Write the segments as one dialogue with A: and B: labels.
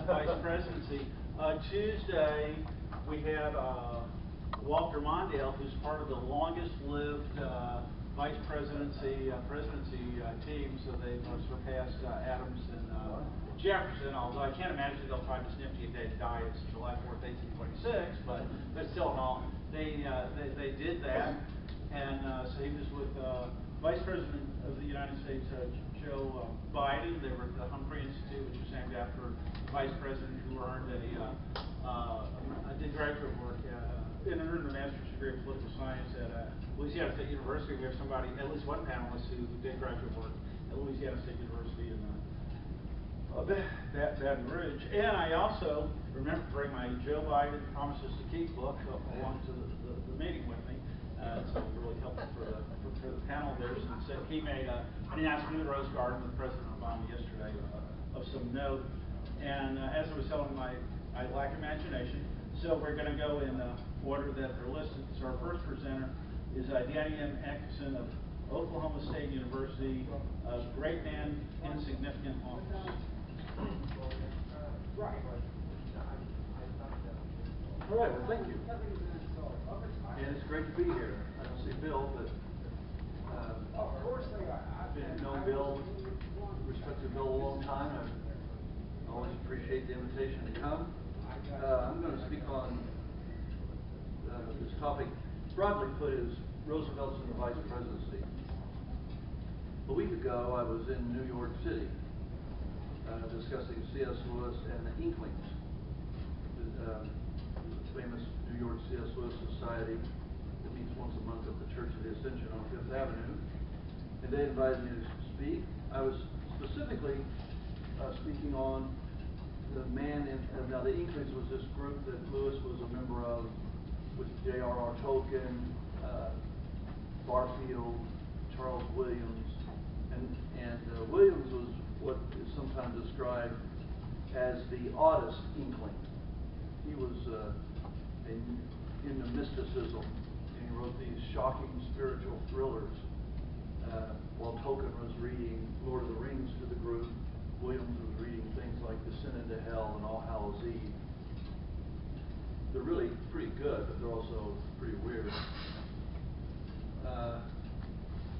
A: Vice Presidency. Tuesday, we had Walter Mondale, who's part of the longest-lived Vice Presidency team, so they've surpassed Adams and Jefferson, although I can't imagine they'll find this nifty day to die. It's July 4th, 1826, but still in all, they did that, and so he was with Vice President of the United States, Joe Biden. They were at the Humphrey Institute, which was named after the Vice President who earned did graduate work and earned a master's degree in political science at Louisiana State University. We have somebody, at least one panelist, who did graduate work at Louisiana State University in Baton Rouge. And I also remember to bring my Joe Biden Promises to Keep book along to the meeting with me. So really helpful for the panel there, since he made an announcement in the Rose Garden with President Obama yesterday of some note. And as I was telling him, I lack imagination, so we're going to go in the order that they're listed. So our first presenter is Adkison of Oklahoma State University, Great Man, Insignificant Office.
B: All right, well, thank you. And it's great to be here. I don't see Bill, but I've known Bill, respected Bill a long time. I always appreciate the invitation to come. I'm going to speak on this topic, broadly put, is Roosevelt's in the Vice Presidency. A week ago, I was in New York City discussing C.S. Lewis and the Inklings, the famous New York C.S. Lewis Society that meets once a month at the Church of the Ascension on Fifth Avenue. And they invited me to speak. I was specifically speaking on the man in, now the Inklings was this group that Lewis was a member of, with J.R.R. Tolkien, Barfield, Charles Williams, and Williams was what is sometimes described as the oddest Inkling. He was into mysticism, and he wrote these shocking spiritual thrillers while Tolkien was reading Lord of the Rings to the group. Williams was reading things like Descent into Hell and All Hallows Eve. They're really pretty good, but they're also pretty weird.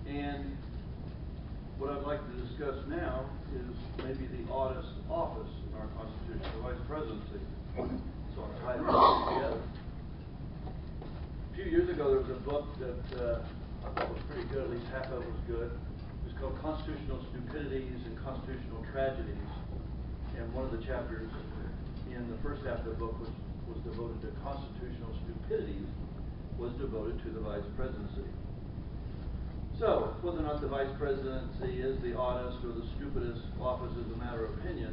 B: And what I'd like to discuss now is maybe the oddest office in our Constitution, the Vice Presidency. So I'll tie it all together. A few years ago, there was a book that I thought was pretty good, at least half of it was good. It was called Constitutional Stupidities and Constitutional Tragedies. And one of the chapters in the first half of the book was devoted to constitutional stupidities, was devoted to the Vice Presidency. So, whether or not the Vice Presidency is the oddest or the stupidest office is a matter of opinion,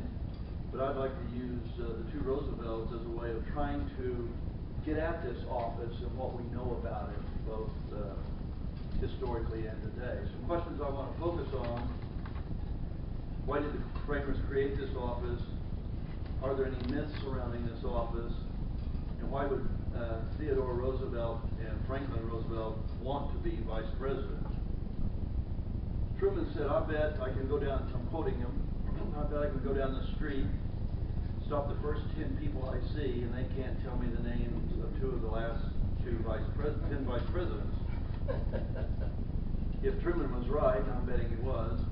B: but I'd like to use the two Roosevelts as a way of trying to get at this office and what we know about it, both historically and today. Some questions I want to focus on: why did the framers create this office? Are there any myths surrounding this office? And why would Theodore Roosevelt and Franklin Roosevelt want to be Vice President? Truman said, I bet I can go down, I'm quoting him, I bet I can go down the street, stop the first 10 people I see, and they can't tell me the names of two of the last 10 vice presidents. If Truman was right, and I'm betting he was,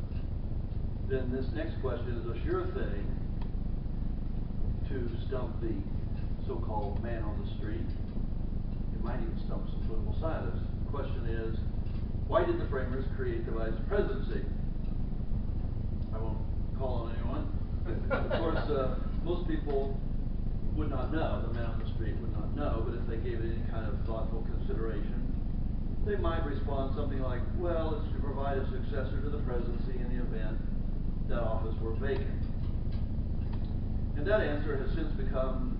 B: then this next question is a sure thing to stump the so-called man on the street. It might even stump some political scientists. The question is, why did the framers create the Vice Presidency? I won't call on anyone. Of course, most people would not know, the man on the street would not know, but if they gave it any kind of thoughtful consideration, they might respond something like, well, it's to provide a successor to the presidency in the event that office were vacant. And that answer has since become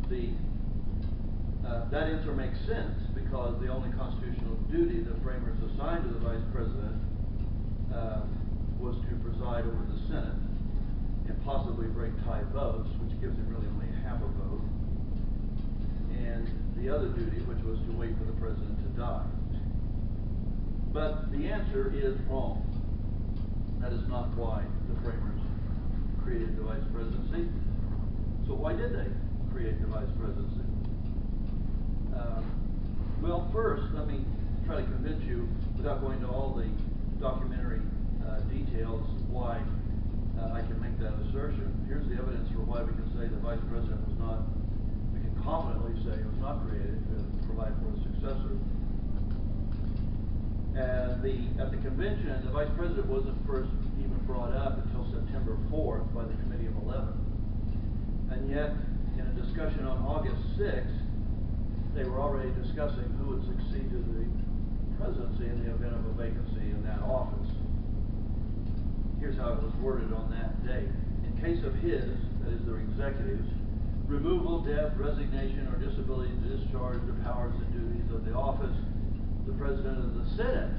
B: that answer makes sense, because the only constitutional duty the framers assigned to the Vice President was to preside over the Senate and possibly bring tie votes, which gives him really only half a vote, and the other duty, which was to wait for the President to die. But the answer is wrong. That is not why the framers created the Vice Presidency. So why did they create the vice presidency? Well, first, let me try to convince you, without going into all the documentary details, why I can make that assertion. Here's the evidence for why we can say the vice president was not, we can confidently say it was not created to provide for a successor. At the convention, the vice president wasn't first even brought up until September 4th by the Committee of 11. And yet, in a discussion on August 6th, they were already discussing who would succeed to the presidency in the event of a vacancy in that office. Here's how it was worded on that date. In case of his, that is their executives, removal, death, resignation, or disability to discharge the powers and duties of the office, the President of the Senate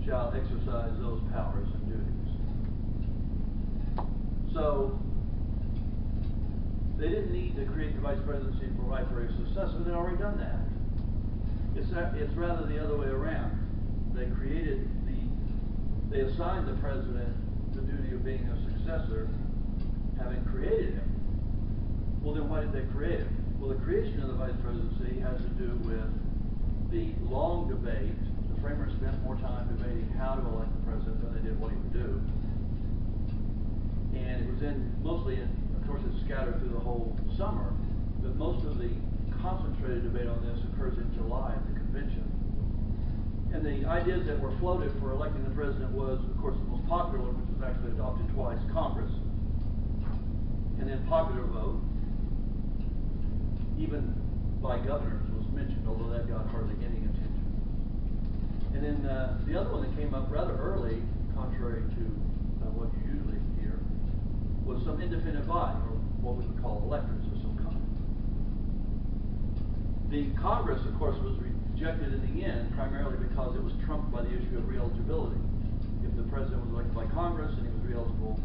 B: shall exercise those powers and duties. So, they didn't need to create the vice presidency to provide for a successor. They'd already done that. It's rather the other way around. They assigned the president the duty of being a successor, having created him. Well, then why did they create him? Well, the creation of the vice presidency has to do with the long debate. The framers spent more time debating how to elect the president than they did what he would do. And it was mostly in, of course, it's scattered through the whole summer, but most of the concentrated debate on this occurs in July at the convention. And the ideas that were floated for electing the president was, of course, the most popular one, which was actually adopted twice, Congress. And then popular vote, even by governors, was mentioned, although that got hardly any attention. And then the other one that came up rather early, contrary to what you usually hear, was some independent body, or what we would call electors of some kind. The Congress, of course, was rejected in the end, primarily because it was trumped by the issue of re-eligibility. If the president was elected by Congress and he was re-eligible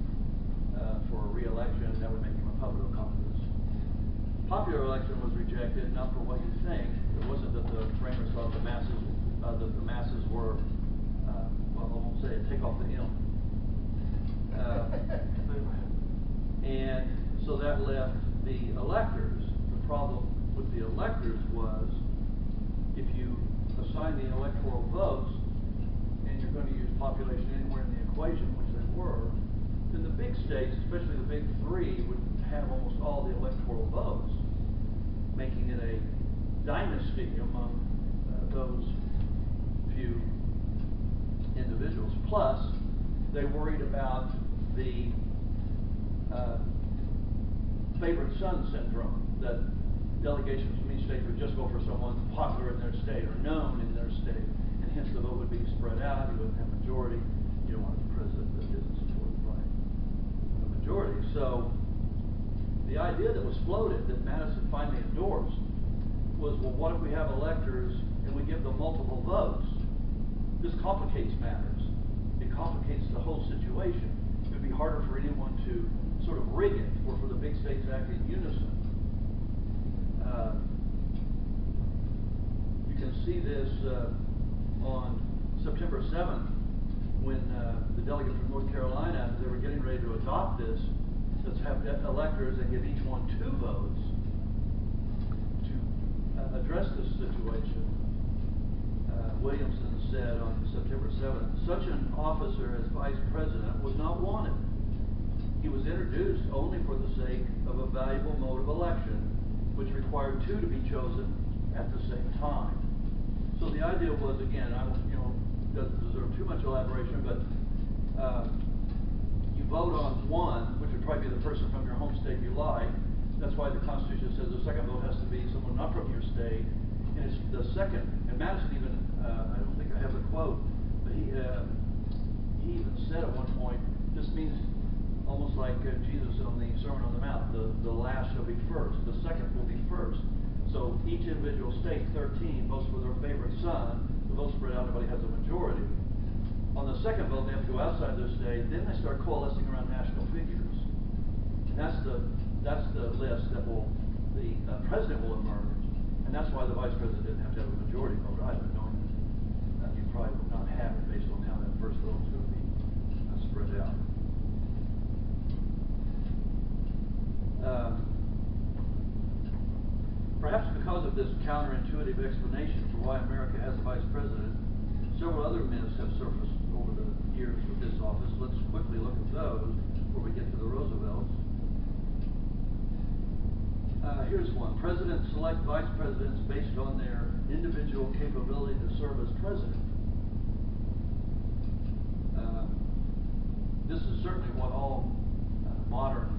B: for a re-election, that would make him a puppet of Congress. Popular election was rejected, not for what you think. It wasn't that the framers thought the masses were, well, I won't say it, take off the M. And so that left the electors. The problem with the electors was, if you assign the electoral votes, and you're going to use population anywhere in the equation, which they were, then the big states, especially the big three, would have almost all the electoral votes, making it a dynasty among those few individuals. Plus, they worried about the favorite son syndrome, that delegations from each state would just vote for someone popular in their state or known in their state, and hence the vote would be spread out. You wouldn't have majority. You don't want a president that isn't supported by a majority. So the idea that was floated, that Madison finally endorsed, was, well, what if we have electors and we give them multiple votes? This complicates matters. It complicates the whole situation. It would be harder for anyone to sort of rig it, or for the big states to act in unison. You can see this on September 7th, when the delegate from North Carolina, they were getting ready to adopt this. Let's have electors and give each one 2 votes to address this situation. Williamson said on September 7th, such an officer as vice president was not wanted. He was introduced only for the sake of a valuable mode of election, which required 2 to be chosen at the same time. So the idea was, again, doesn't deserve too much elaboration, but you vote on one, which would probably be the person from your home state you like. That's why the Constitution says the second vote has to be someone not from your state. And it's the second, and Madison even, I don't think I have the quote, but he even said at one point, this means almost like Jesus on the Sermon on the Mount, the last shall be first, the second will be first. So each individual state, 13, votes for their favorite son. The votes spread out, nobody has a majority. On the second vote, they have to go outside their state. Then they start coalescing around national figures, and that's the list that the president will emerge. And that's why the vice president didn't have to have a majority vote either, knowing that you probably would not have it based on how that first vote is going to be spread out. with this counterintuitive explanation for why America has a vice president, several other myths have surfaced over the years with this office. Let's quickly look at those before we get to the Roosevelts. Here's one. Presidents select vice presidents based on their individual capability to serve as president. This is certainly what all modern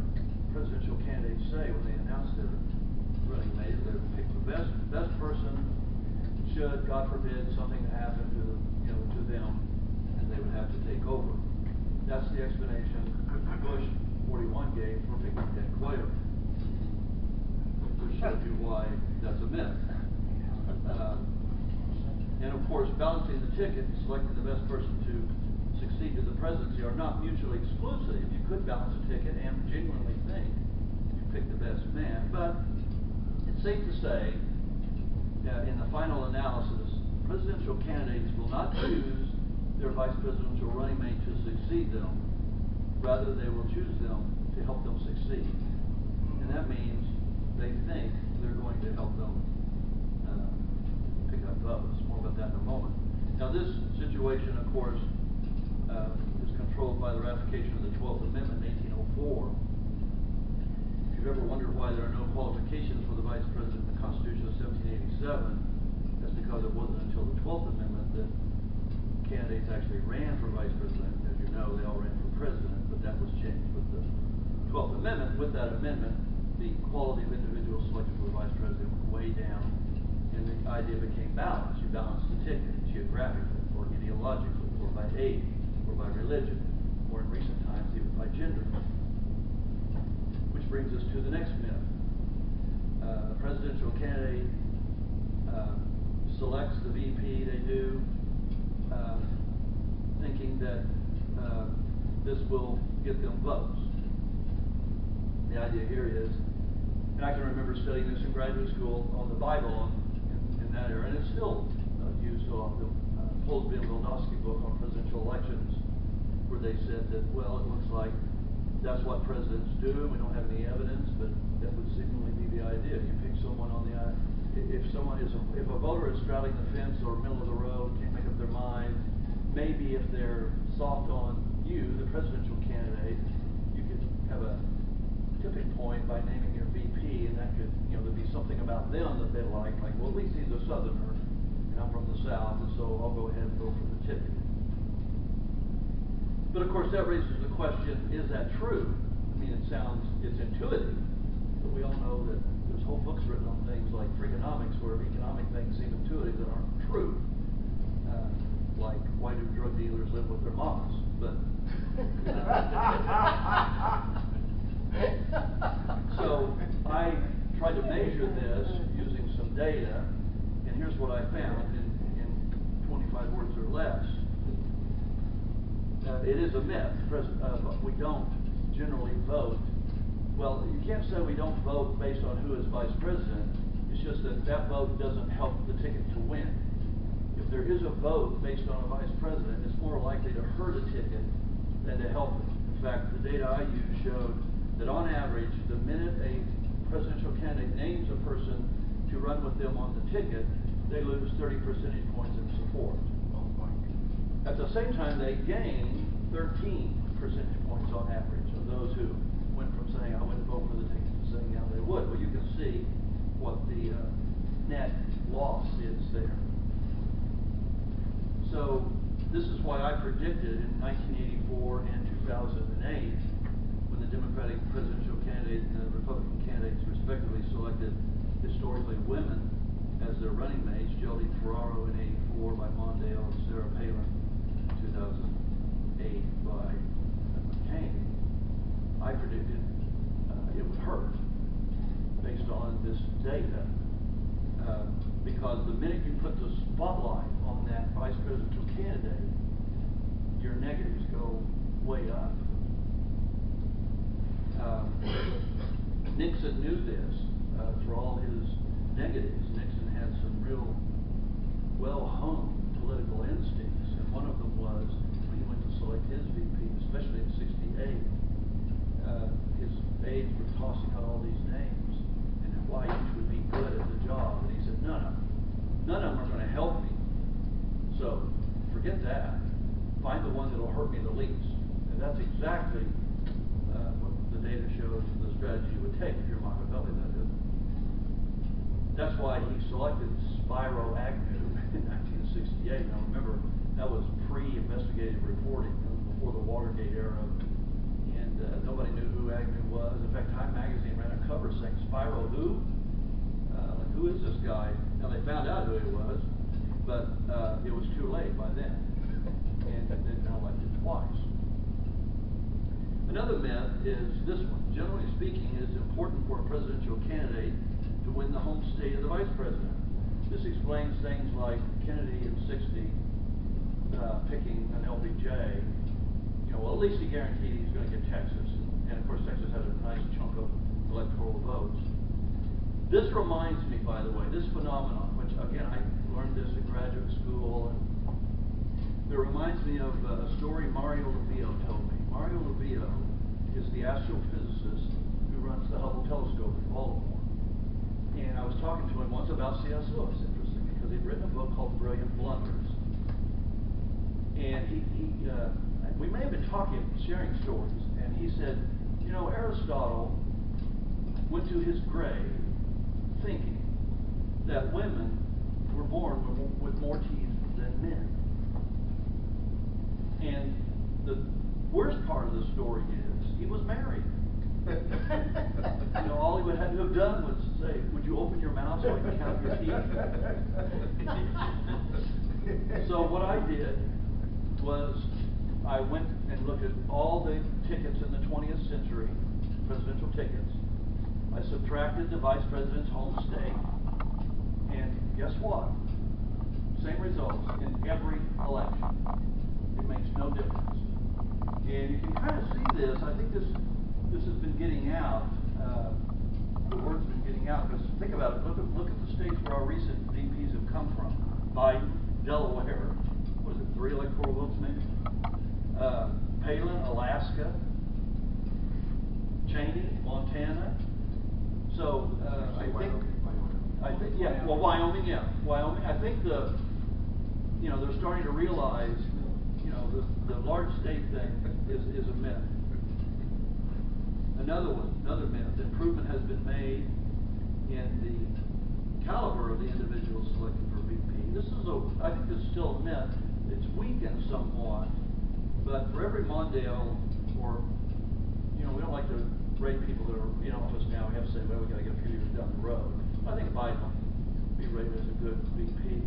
B: presidential candidates say when they announce their running mate. They pick the best person. Should, God forbid, something happen to them, and they would have to take over. That's the explanation Bush 41 gave for picking Ted Quayle, which shows you why that's a myth. And of course, balancing the ticket and selecting the best person to succeed to the presidency are not mutually exclusive. You could balance a ticket and genuinely think you pick the best man, but it's safe to say that in the final analysis, presidential candidates will not choose their vice presidential running mate to succeed them. Rather, they will choose them to help them succeed. And that means they think they're going to help them pick up votes. More about that in a moment. Now, this situation, of course, is controlled by the ratification of the 12th Amendment in 1804. If you've ever wondered why there are no qualifications for the vice president in the Constitution of 1787, that's because it wasn't until the 12th Amendment that candidates actually ran for vice president. As you know, they all ran for president, but that was changed with the 12th Amendment. With that amendment, the quality of individuals selected for the vice president went way down, and the idea became balance. You balance the ticket geographically, or ideologically, or by age, or by religion, or in recent times even by gender. Which brings us to the next myth. A presidential candidate selects the VP they do, thinking that this will get them votes. The idea here is, and I can remember studying this in graduate school on the Bible in that era, and it's still used a lot. Polsby and Vildovsky book on presidential elections, where they said that, well, it looks like that's what presidents do, and we don't have any evidence, but that would seemingly be the idea. You pick someone on the if a voter is straddling the fence or middle of the road, can't make up their mind, maybe if they're soft on you, the presidential candidate, you could have a tipping point by naming your VP, and that could, there'd be something about them that they like, well, at least he's a Southerner, and I'm from the South, and so I'll go ahead and vote for the ticket. But of course, that raises the question, is that true? I mean, it's intuitive, but we all know that there's whole books written on things like Freakonomics, where economic things seem intuitive that aren't true. Like, why do drug dealers live with their mamas? But so I tried to measure this using some data, and here's what I found in 25 words or less. It is a myth. We don't generally vote. Well, you can't say we don't vote based on who is vice president. It's just that vote doesn't help the ticket to win. If there is a vote based on a vice president, it's more likely to hurt a ticket than to help it. In fact, the data I used showed that on average, the minute a presidential candidate names a person to run with them on the ticket, they lose 30 percentage points in support. At the same time, they gain 13 percentage points on average of those who went from saying, I wouldn't vote for the ticket to saying, yeah, they would. Well, you can see what the net loss is there. So this is why I predicted in 1984 and 2008, when the Democratic presidential candidate and the Republican candidates respectively selected historically women as their running mates, Geraldine Ferraro in 84 by Mondale and Sarah Palin in 2008 by McCain. I predicted it would hurt based on this data, because the minute you put the spotlight on that vice presidential candidate, your negatives go way up. Nixon knew this for all his negatives. Nixon had some real well-honed political instincts, and one of them was when he went to select his VP, especially in '68, his aides were tossing out all these names and why each would be good at the job. And he said, none of them. None of them are going to help me. So forget that. Find the one that will hurt me the least. And that's exactly what the data shows the strategy you would take if you're Machiavelli, that is. That's why he selected Spiro Agnew in 1968. Now remember, that was pre-investigative reporting, before the Watergate era, and nobody knew who Agnew was. In fact, Time magazine ran a cover saying, "Spiro who? Like, who is this guy?" Now they found out who he was, but it was too late by then, and they'd been elected twice. Another myth is this one. Generally speaking, it is important for a presidential candidate to win the home state of the vice president. This explains things like Kennedy in '60 picking an LBJ. Well, at least he guaranteed he's going to get Texas, and of course Texas had a nice chunk of electoral votes. This reminds me, by the way, this phenomenon, which again I learned this in graduate school, and it reminds me of a story Mario Levio told me. Mario Levio is the astrophysicist who runs the Hubble telescope in Baltimore. And I was talking to him once about C.S. Lewis, interesting, because he'd written a book called Brilliant Blunders. And we may have been sharing stories, and he said, Aristotle went to his grave thinking that women were born with more teeth than men. And the worst part of the story is he was married. All he would have to have done was say, "Would you open your mouth so I can count your teeth?" So what I did was I went and looked at all the tickets in the 20th century, presidential tickets. I subtracted the vice president's home state, and guess what? Same results in every election. It makes no difference. And you can kind of see this. I think this has been getting out. The word's been getting out, because think about it. Look at the states where our recent VPs have come from. Biden, Delaware, was it 3 electoral votes maybe? Palin, Alaska. Cheney, Montana. So I think, yeah, well, Wyoming, yeah, Wyoming. I think they're starting to realize, the large state thing is a myth. Another myth. Improvement has been made in the caliber of the individuals selected for VP. I think this is still a myth. It's weakened somewhat, but for every Mondale, or we don't like to rate people that are in office now. We have to say, well, we got to get a few years down the road. I think Biden will be rated as a good VP.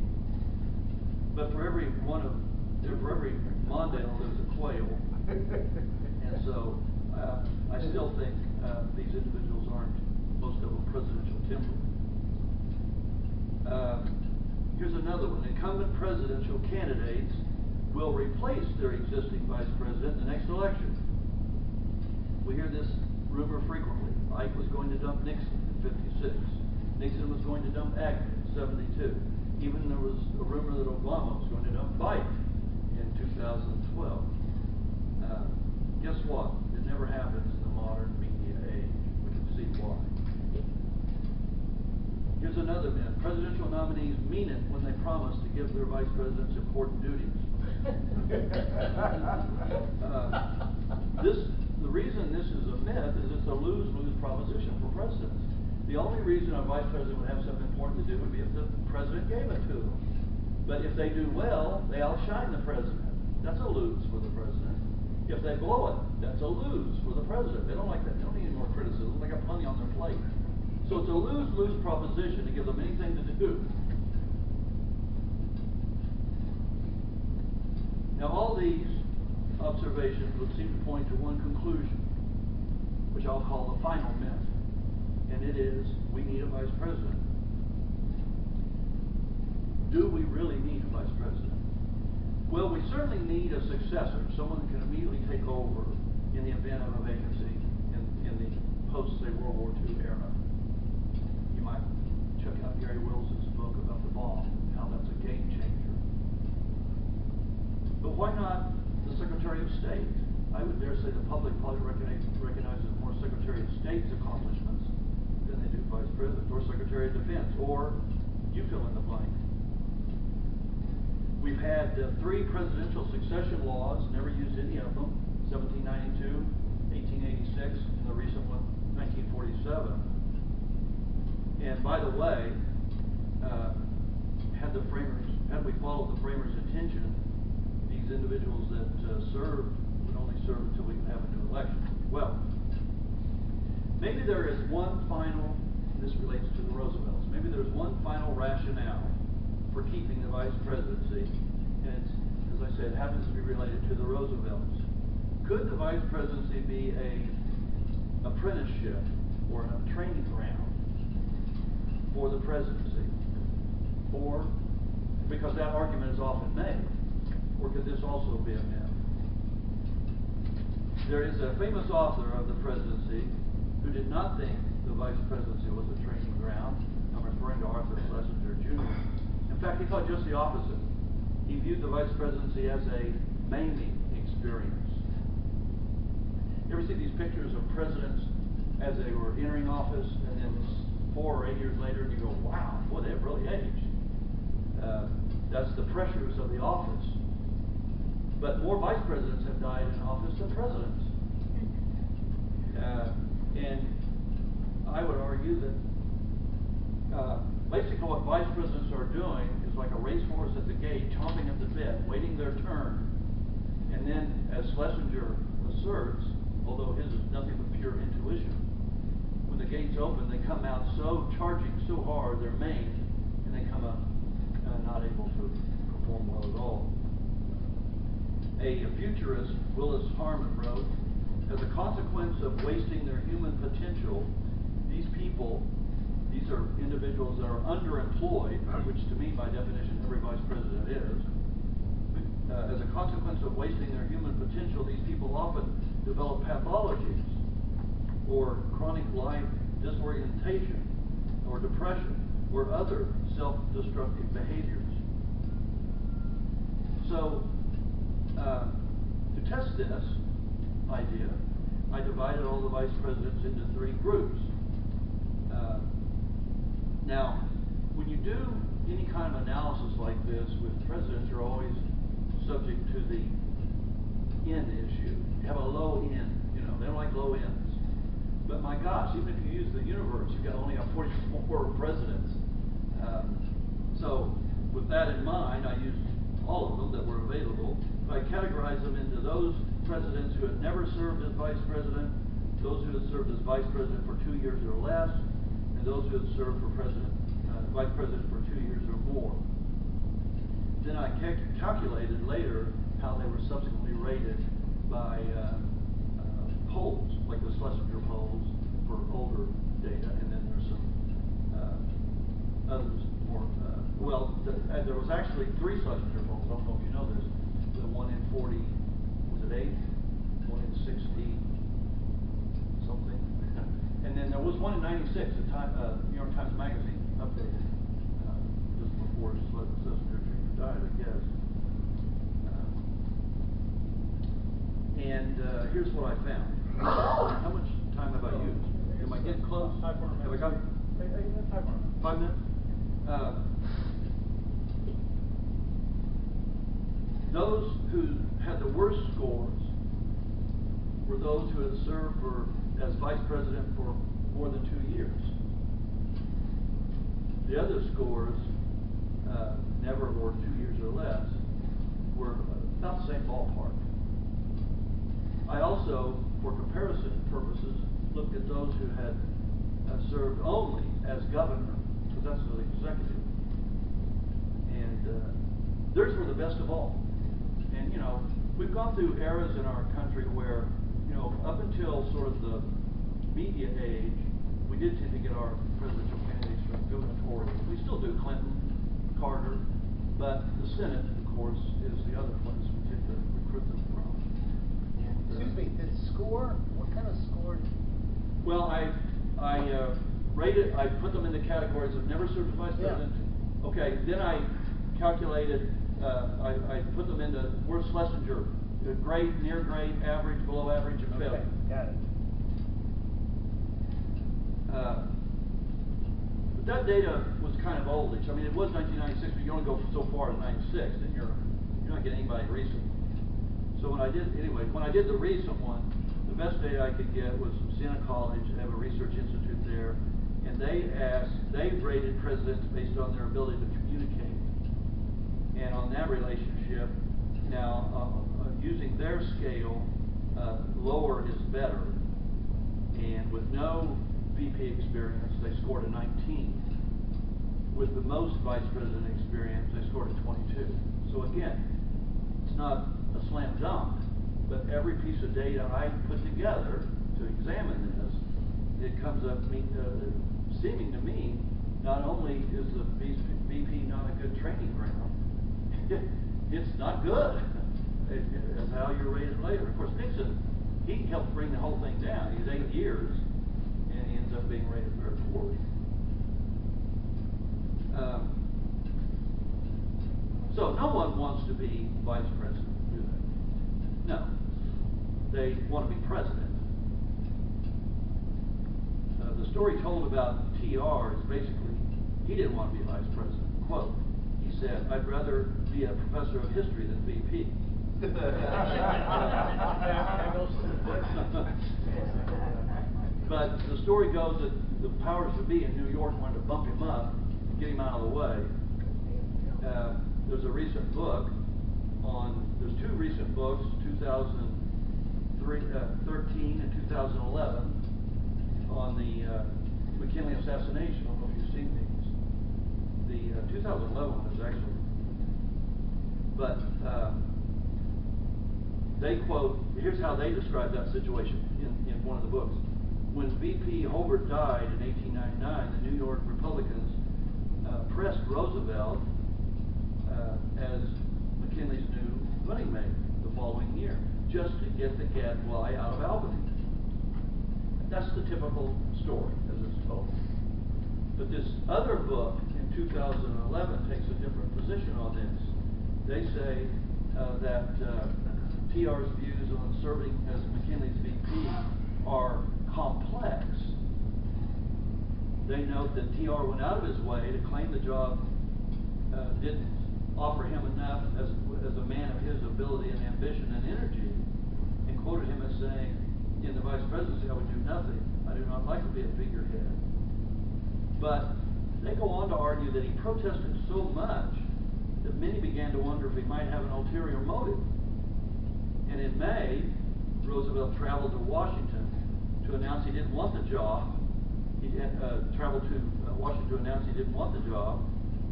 B: But for every Mondale, there's a quail, and so I still think these individuals aren't most of a presidential template. Here's another one. Incumbent presidential candidates will replace their existing vice president in the next election. We hear this rumor frequently. Ike was going to dump Nixon in '56. Nixon was going to dump Agnew in '72. Even there was a rumor that Obama was going to dump Biden in 2012. Guess what? It never happens in the modern media age. We can see why. Here's another myth. Presidential nominees mean it when they promise to give their vice presidents important duties. The reason this is a myth is it's a lose-lose proposition for presidents. The only reason a vice president would have something important to do would be if the president gave it to them. But if they do well, they outshine the president. That's a lose for the president. If they blow it, that's a lose for the president. They don't like that. They don't need any more criticism. They got plenty on their plate. So it's a lose-lose proposition to give them anything to do. Now, all these observations would seem to point to one conclusion, which I'll call the final myth, and it is, we need a vice president. Do we really need a vice president? Well, we certainly need a successor, someone that can immediately take over in the event of a vacancy in the post-say World War II era. You might check out Gary Wills's book about the bomb, how that's a game changer. But why not the Secretary of State? I would dare say the public probably recognizes more Secretary of State's accomplishments than they do Vice President, or Secretary of Defense, or You fill in the blank. We've had 3 presidential succession laws, never used any of them. 1792, 1886, and the recent one, 1947. And by the way, had we followed the framers' intention, these individuals that served would only serve until we have a new election. Well, maybe there is one final, and this relates to the Roosevelts, maybe there's one final rationale for keeping the vice presidency, and it's, as I said, happens to be related to the Roosevelts. Could the vice presidency be a apprenticeship or a training ground for the presidency? Or, because that argument is often made, or could this also be a myth? There is a famous author of the presidency who did not think the vice presidency was a training ground. I'm referring to Arthur Schlesinger Jr. In fact, he thought just the opposite. He viewed the vice presidency as a maiming experience. You ever see these pictures of presidents as they were entering office, and then 4 or 8 years later, and you go, wow, boy, they've really aged. That's the pressures of the office. But more vice presidents have died in office than presidents. And I would argue that basically what vice presidents are doing is like a racehorse at the gate, chomping at the bit, waiting their turn. And then, as Schlesinger asserts, although his is nothing but pure intuition, when the gates open, they come out so charging so hard, they're maimed, and they come up not able to perform well at all. A futurist, Willis Harman, wrote, as a consequence of wasting their human potential, these people, these are individuals that are underemployed, which to me, by definition, every vice president is. As a consequence of wasting their human potential, these people often develop pathologies or chronic life disorientation or depression or other self-destructive behaviors. So, to test this idea, I divided all the vice presidents into 3 groups. Now, when you do any kind of analysis like this with presidents, you're always subject to the N issue. You have a low N, they don't like low Ns. But my gosh, even if you use the universe, you've got only 44 presidents. So with that in mind, I used all of them that were available. I categorized them into those presidents who had never served as vice president, those who had served as vice president for 2 years or less, and those who had served for vice president for 2 years or more. Then I calculated later how they were subsequently rated by polls, like the Schlesinger polls for older data, and then there's some others more. There was actually 3 Schlesinger polls. I don't know if you know this. The one in 40, was it 8? One in 60 something. And then there was one in 96. The New York Times Magazine updated just before Schlesinger Jr. died, I guess. And here's what I found. How much time have I used? Am I getting close?
A: 5 more minutes.
B: Have I got
A: 5 more minutes.
B: 5 minutes? Those who had the worst scores were those who had served as vice president for more than 2 years. The other scores, never or 2 years or less, were about the same ballpark. I also, for comparison purposes, looked at those who had served only as governor, because that's the executive. And theirs were the best of all. And we've gone through eras in our country where, up until sort of the media age, we did tend to get our presidential candidates from gubernatorial. We still do, Clinton, Carter, but the Senate, of course, is the other place we tend to recruit them from. And,
C: Excuse me, the score? What kind of score?
B: Well, I rated, I put them in the categories of never served as vice president.
C: Yeah.
B: Okay, then I calculated, I put them into where's Schlesinger, great, near great, average, below average, and failure.
C: Okay, got it.
B: that data was kind of oldish. I mean, it was 1996, but you only go so far to 96, and you're not getting anybody recent. So when I did the recent one, the best data I could get was from Siena College. They have a research institute there, and they rated presidents based on their ability to communicate. And on that relationship, now using their scale, lower is better. And with no VP experience, they scored a 19. With the most vice president experience, they scored a 22. So again, it's not a slam dunk, but every piece of data I put together to examine this, it comes up seeming to me, not only is the VP not a good training ground, it's not good. As how you're rated later. Of course, Nixon, he helped bring the whole thing down. He was 8 years, and he ends up being rated very poorly. So no one wants to be vice president, do they? No. They want to be president. The story told about TR is basically, he didn't want to be vice president. Quote, he said, "I'd rather be a professor of history than VP." But the story goes that the powers that be in New York wanted to bump him up, get him out of the way. There's a recent book there's two recent books, 2013 and 2011, on the McKinley assassination. I don't know if you've seen these. The 2011 one is excellent. But they quote, here's how they describe that situation in one of the books. When VP Hobart died in 1899, the New York Republicans pressed Roosevelt as McKinley's new running mate the following year, just to get the gadfly out of Albany. That's the typical story as it's told. But this other book in 2011 takes a different position on this. They say that TR's views on serving as McKinley's VP are complex. They note that TR went out of his way to claim the job didn't offer him enough as a man of his ability and ambition and energy, and quoted him as saying, in the vice presidency, I would do nothing. I do not like to be a figurehead. But they go on to argue that he protested so much that many began to wonder if he might have an ulterior motive. And in May, Roosevelt traveled to Washington to announce he didn't want the job. He traveled to Washington to announce he didn't want the job,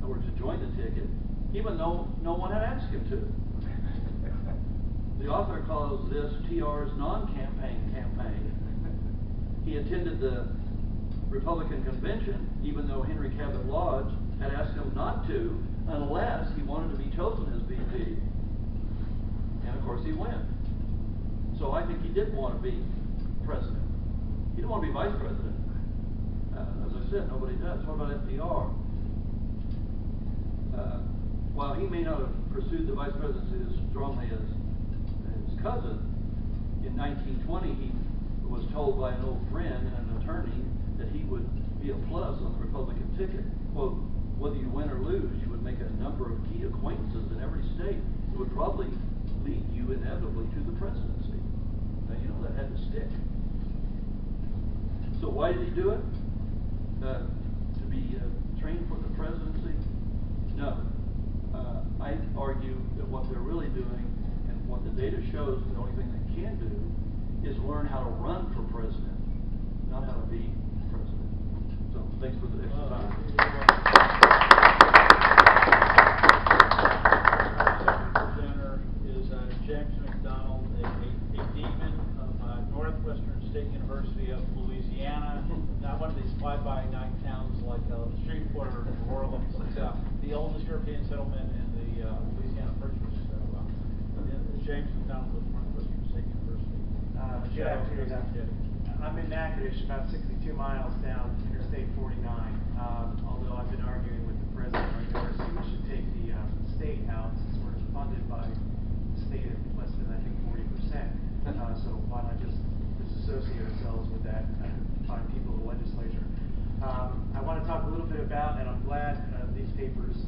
B: or to join the ticket, even though no one had asked him to. The author calls this TR's non-campaign campaign. He attended the Republican convention, even though Henry Cabot Lodge had asked him not to, unless he wanted to be chosen as VP. And of course he went. So I think he didn't want to be president. He didn't want to be vice president. As I said, nobody does. What about FDR? While he may not have pursued the vice presidency as strongly as his cousin, in 1920 he was told by an old friend and an attorney that he would be a plus on the Republican ticket. Quote, whether you win or lose, you would make a number of key acquaintances in every state that would probably lead you inevitably to the presidency. Now, you know that had to stick. So why did he do it? To be trained for the presidency? No. I argue that what they're really doing, and what the data shows, the only thing they can do, is learn how to run for president, not how to be president. So, thanks for the extra time.
A: Our second presenter is James McDonald, a demon of Northwestern State University of Louisiana. Not one of these fly-by-night towns like Shreveport or New Orleans. It's the oldest European settlement in the Louisiana Purchase. James McDonald with Northwestern State University.
D: Good afternoon. I'm in Natchitoches, about 62 miles down Interstate 49. Although I've been arguing with the president of our university, we should take the state out since we're funded by the state at less than, I think, 40%. So why not just disassociate ourselves with that and find people in the legislature? I want to talk a little bit about about, and I'm glad these papers